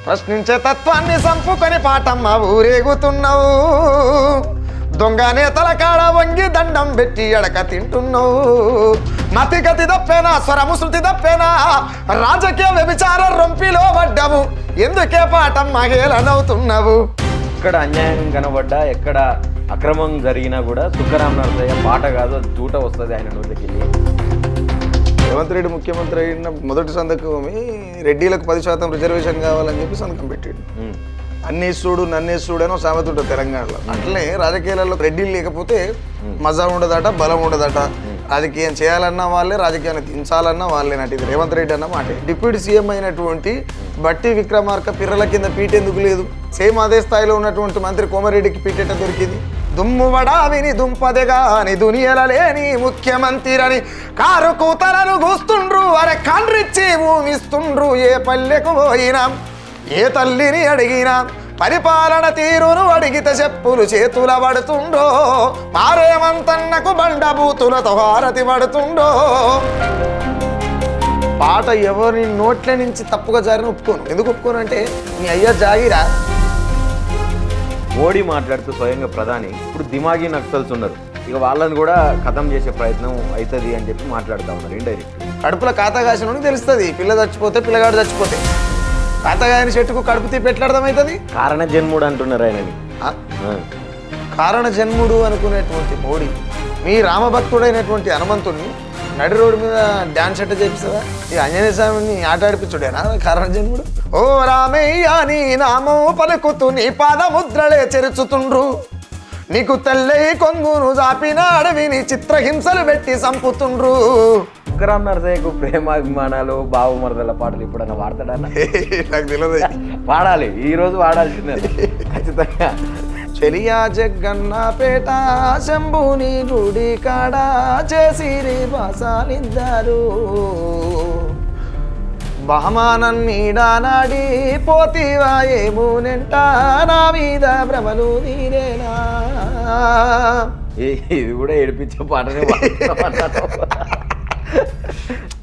ప్రశ్నించే తత్వాన్ని సంపుకొని పాటమ్మ ఊరేగుతున్నావు. దొంగ నేతల కాడ వంగి దండం పెట్టి ఎడక తింటున్నావు. మతిగతి తప్పేనా, స్వరము శృతి తప్పేనా, రాజకీయ వ్యభిచార రొంపిలో పడ్డావు. ఎందుకే పాటమ్మ హేళనవుతున్నావు? ఎక్కడ అన్యాయం కనబడ్డా, ఎక్కడ అక్రమం జరిగినా కూడా సుబ్బరామ నరసయ్య పాట కాదు, అది తూట వస్తుంది ఆయన నోట్లకి వెళ్ళి. రేవంత్ రెడ్డి ముఖ్యమంత్రి అయిన మొదటి సంతకమే రెడ్డిలకు 10% రిజర్వేషన్ కావాలని చెప్పి సంతకం పెట్టాడు. అన్నేసుడు నన్నేసుడు అని సామెత ఉంటుంది తెలంగాణలో. అట్లనే రాజకీయాలలో రెడ్డిలు లేకపోతే మజా ఉండదట, బలం ఉండదట. రాజకీయం చేయాలన్నా వాళ్ళే, రాజకీయాన్ని దించాలన్నా వాళ్ళే. నాటి రేవంత్ రెడ్డి అన్న మాట. డిప్యూటీ సీఎం అయినటువంటి బట్టి విక్రమార్క పిర్రల కింద పీట ఎందుకు లేదు? సేమ్ అదే స్థాయిలో ఉన్నటువంటి మంత్రి కోమరెడ్డికి పీటెట దొరికింది. దుమ్మువడా విని దుంపదెగా అని దునియలలేని ముఖ్యమంత్రిని కారు కూతలను కూస్తుండ్రు. అరే కండ్రిచ్చి ఊమిస్తుండ్రు. ఏ పల్లెకు పోయినా, ఏ తల్లిని అడిగినా, పరిపాలన తీరును అడిగితే చెప్పులు చేతుల పడుతుండో. మారేమంతన్నకు బండబూతులతో హారతి పడుతుండో. పాట ఎవరి నోట్ల నుంచి తప్పుగా జారిన ఒప్పుకోను. ఎందుకు ఒప్పుకోను అంటే నీ అయ్యా జాగిరా. మోడీ మాట్లాడుతూ స్వయంగా ప్రధాని ఇప్పుడు దిమాగి నక్సల్స్ ఉన్నారు, ఇక వాళ్ళని కూడా ఖతం చేసే ప్రయత్నం అవుతుంది అని చెప్పి మాట్లాడుతూ ఉన్నారు ఇండైరెక్ట్. కడుపులో ఖాతా కాసిన తెలుస్తుంది. పిల్ల చచ్చిపోతే, పిల్లగాడు చచ్చిపోతే. ఖాతాగాయని చెట్టుకు కడుపు తీపి ఎట్లా అర్థమవుతుంది? కారణ జన్ముడు అంటున్నారు ఆయనని. కారణ జన్ముడు అనుకునేటువంటి మోడీ మీ రామభక్తుడైనటువంటి హనుమంతుడిని నడి రోడ్డు మీద డాన్స్ ఎట్ట చేపిస్తుందా? ఈ ఆంజనేయ స్వామిని ఆట ఆడిపించుడేనా కారణ జన్ముడు? ఓ రామయ్య నీ నామం పలుకుతూ నీ పాదముద్రలే చెరుచుతుండ్రు. నీకు తెల్లై కొంగును జాపిన అడవిని చిత్రహింసలు పెట్టి చంపుతుండ్రు. సుబ్బరామ నరసయ్యకు ప్రేమాభిమానాలు, బావమరదల పాటలు ఇప్పుడన్నా వాడతాడన్నా? నాకు తెలియదు. వాడాలి, ఈ రోజు వాడాల్సిందే ఖచ్చితంగా. చెలియా జగ్గన్న పేట శంభుని గుడి కాడ చేసిరి బాసాలిద్దరు. బహమానన్నీడా నాడి పోతివా ఏమోనెంట నా మీద భ్రమలు తీరేనా. ఇది కూడా ఏడిపించే పాటనే